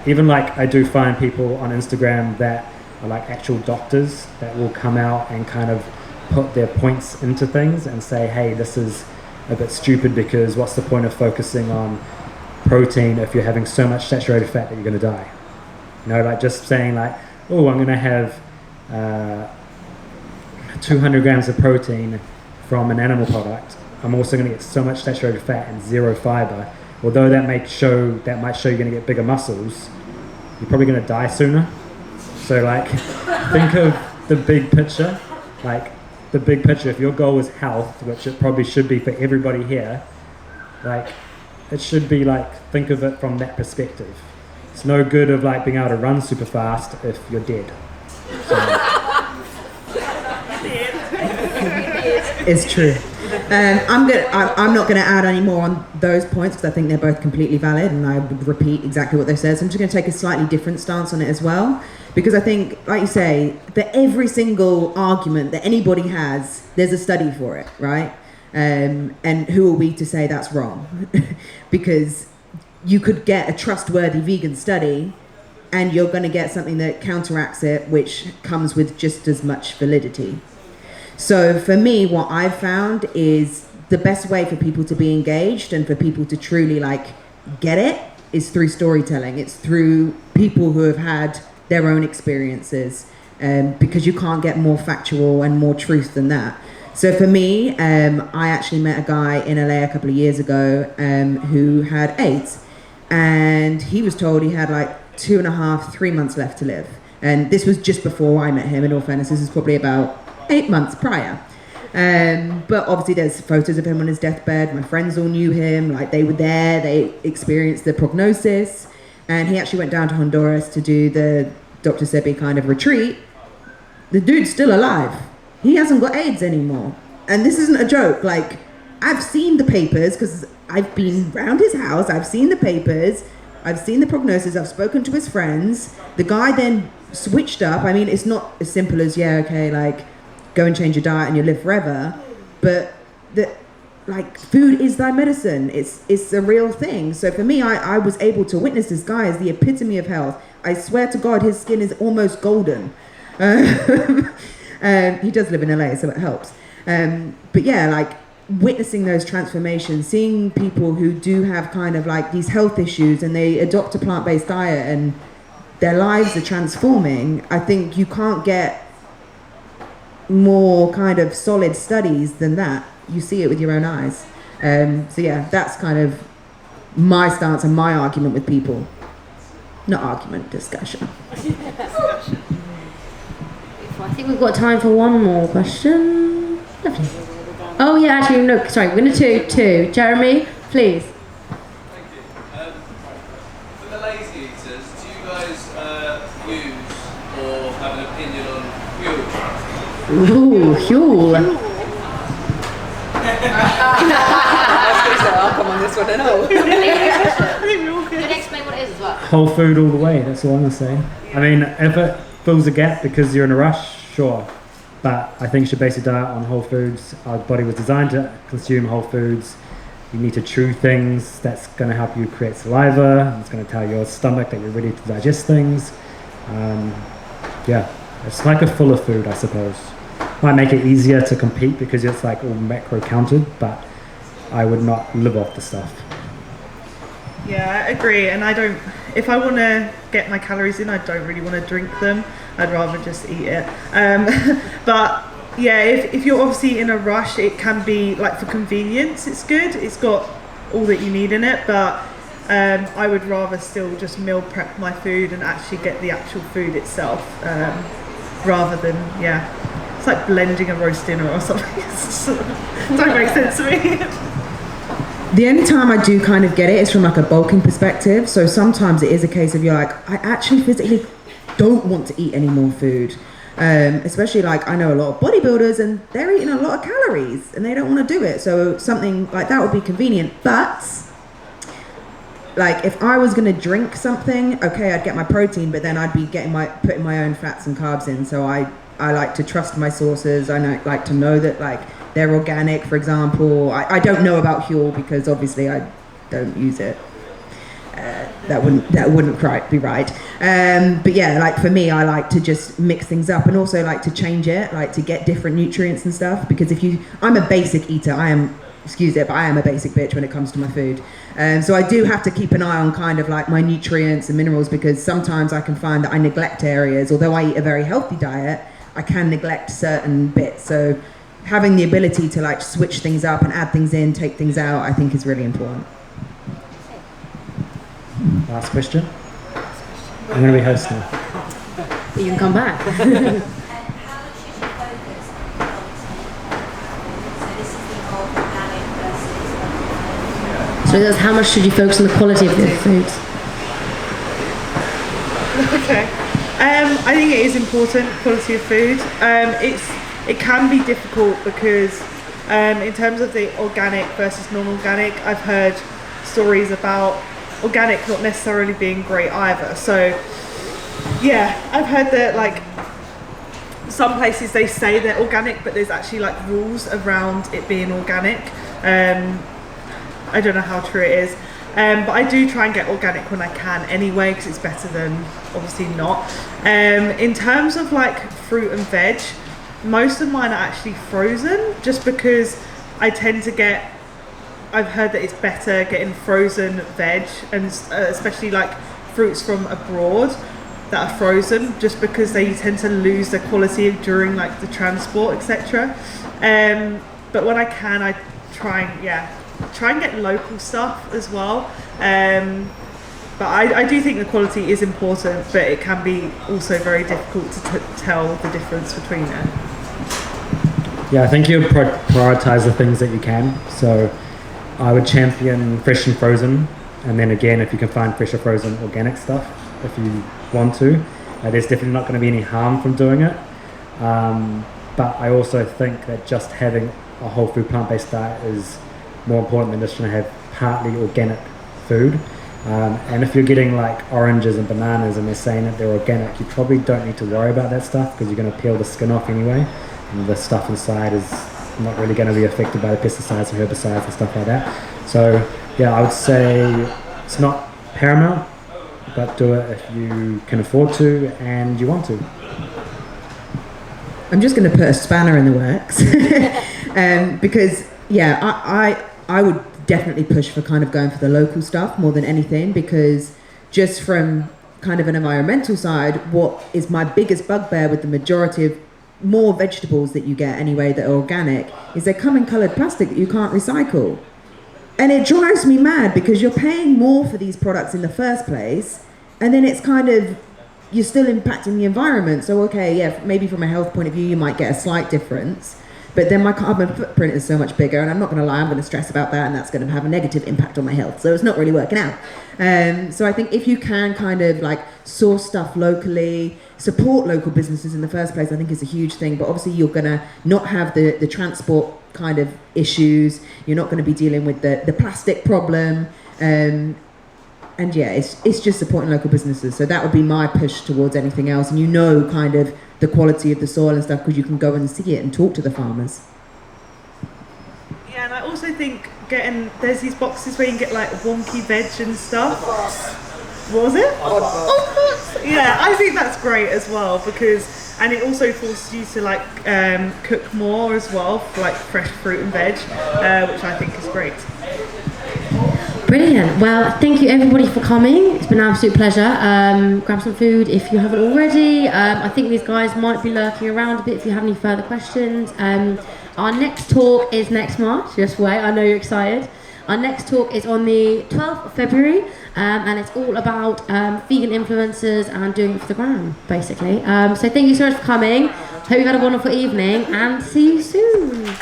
Even like I do find people on Instagram that are like actual doctors that will come out and kind of put their points into things and say, hey, this is a bit stupid because what's the point of focusing on protein if you're having so much saturated fat that you're going to die? You know, like just saying like, oh, I'm going to have 200 grams of protein from an animal product. I'm also going to get so much saturated fat and zero fiber. Although that might show you're going to get bigger muscles, you're probably going to die sooner. So like, think of the big picture. Like the big picture, if your goal is health, which it probably should be for everybody here, like it should be like, think of it from that perspective. It's no good of like being able to run super fast if you're dead. So, it's true. I'm not going to add any more on those points because I think they're both completely valid, and I would repeat exactly what they said. So I'm just going to take a slightly different stance on it as well, because I think, like you say, that every single argument that anybody has, there's a study for it, right? And who are we to say that's wrong? Because you could get a trustworthy vegan study and you're going to get something that counteracts it, which comes with just as much validity. So for me, what I've found is the best way for people to be engaged and for people to truly like get it is through storytelling. It's through people who have had their own experiences, because you can't get more factual and more truth than that. So for me, I actually met a guy in LA a couple of years ago who had AIDS, and he was told he had like 2.5, 3 months left to live. And this was just before I met him, in all fairness. This is probably about 8 months prior. But obviously there's photos of him on his deathbed. My friends all knew him, like they were there, they experienced the prognosis, and he actually went down to Honduras to do the Dr. Sebi kind of retreat. The dude's still alive. He hasn't got AIDS anymore. And this isn't a joke, like I've seen the papers because I've been around his house. I've seen the papers. I've seen the prognosis. I've spoken to his friends. The guy then switched up. I mean, it's not as simple as, yeah, okay, like, go and change your diet and you live forever. But like, food is thy medicine. It's a real thing. So for me, I was able to witness this guy as the epitome of health. I swear to God, his skin is almost golden. He does live in LA, so it helps. But yeah, like, witnessing those transformations, seeing people who do have kind of like these health issues and they adopt a plant-based diet and their lives are transforming, I think you can't get more kind of solid studies than that. You see it with your own eyes. So yeah, that's kind of my stance and my argument with people. Not argument, discussion. I think we've got time for one more question. Lovely. Oh yeah, actually no, sorry, we're going to two. Jeremy, please. Thank you. For the lazy eaters, do you guys use or have an opinion on fuel? Ooh, fuel. I'll come on this one and all. Can you explain what it is as well? Whole food all the way, that's all I'm going to say. I mean, if it fills a gap because you're in a rush, sure. But I think you should base your diet on whole foods. Our body was designed to consume whole foods. You need to chew things. That's going to help you create saliva. It's going to tell your stomach that you're ready to digest things. Yeah, it's like a fuller food, I suppose. Might make it easier to compete because it's like all macro counted, but I would not live off the stuff. Yeah, I agree. And if I want to get my calories in, I don't really want to drink them. I'd rather just eat it. But yeah, if you're obviously in a rush, it can be like for convenience, it's good. It's got all that you need in it, but I would rather still just meal prep my food and actually get the actual food itself, rather than, yeah, it's like blending a roast dinner or something. It doesn't make sense to me. The only time I do kind of get it is from like a bulking perspective. So sometimes it is a case of you're like, I actually physically don't want to eat any more food. Especially like I know a lot of bodybuilders and they're eating a lot of calories and they don't want to do it. So something like that would be convenient. But like if I was going to drink something, okay, I'd get my protein, but then I'd be putting my own fats and carbs in. So I like to trust my sources. I like to know that like they're organic, for example. I don't know about Huel because obviously I don't use it. That wouldn't quite be right. But yeah, like for me, I like to just mix things up and also like to change it, like to get different nutrients and stuff. Because I'm a basic eater. Excuse it, but I am a basic bitch when it comes to my food. So I do have to keep an eye on kind of like my nutrients and minerals because sometimes I can find that I neglect areas. Although I eat a very healthy diet, I can neglect certain bits. So having the ability to like switch things up and add things in, take things out, I think is really important. Last question. I'm going to be host now. You can come back. How should you focus on quality? So this is the organic versus So that's how much should you focus on the quality of the foods? Okay. I think it is important, quality of food. It can be difficult because in terms of the organic versus non-organic, I've heard stories about organic not necessarily being great either. So yeah, I've heard that like some places they say they're organic, but there's actually like rules around it being organic. I don't know how true it is. But I do try and get organic when I can anyway, because it's better than obviously not. In terms of like fruit and veg, most of mine are actually frozen just because I tend to I've heard that it's better getting frozen veg and especially like fruits from abroad that are frozen just because they tend to lose their quality during like the transport, etc. But when I can, I try and get local stuff as well. But I do think the quality is important, but it can be also very difficult to tell the difference between it. Yeah, I think you prioritize the things that you can. So I would champion fresh and frozen, and then again, if you can find fresh or frozen organic stuff, if you want to. There's definitely not going to be any harm from doing it. But I also think that just having a whole food plant-based diet is more important than just trying to have partly organic food. And if you're getting like oranges and bananas and they're saying that they're organic, you probably don't need to worry about that stuff because you're going to peel the skin off anyway, and the stuff inside is not really going to be affected by the pesticides and herbicides and stuff like that. So yeah, I would say it's not paramount, but do it if you can afford to and you want to. I'm just going to put a spanner in the works because I would definitely push for kind of going for the local stuff more than anything, because just from kind of an environmental side, what is my biggest bugbear with the majority of more vegetables that you get anyway that are organic is they come in coloured plastic that you can't recycle. And it drives me mad because you're paying more for these products in the first place, and then it's kind of, you're still impacting the environment. So okay, yeah, maybe from a health point of view you might get a slight difference, but then my carbon footprint is so much bigger, and I'm not going to lie, I'm going to stress about that, and that's going to have a negative impact on my health. So it's not really working out. So I think if you can kind of like source stuff locally, support local businesses in the first place, I think is a huge thing. But obviously you're going to not have the transport kind of issues. You're not going to be dealing with the plastic problem. And yeah, it's just supporting local businesses. So that would be my push towards anything else. And you know kind of the quality of the soil and stuff because you can go and see it and talk to the farmers. Yeah, and I also think there's these boxes where you can get like wonky veg and stuff. What was it? Yeah, I think that's great as well and it also forces you to like cook more as well for like fresh fruit and veg, which I think is great. Brilliant. Well, thank you everybody for coming. It's been an absolute pleasure. Grab some food if you haven't already. I think these guys might be lurking around a bit if you have any further questions. Our next talk is next March. Just wait, I know you're excited. Our next talk is on the 12th of February, and it's all about vegan influencers and doing it for the gram, basically. So thank you so much for coming. Hope you've had a wonderful evening, and see you soon.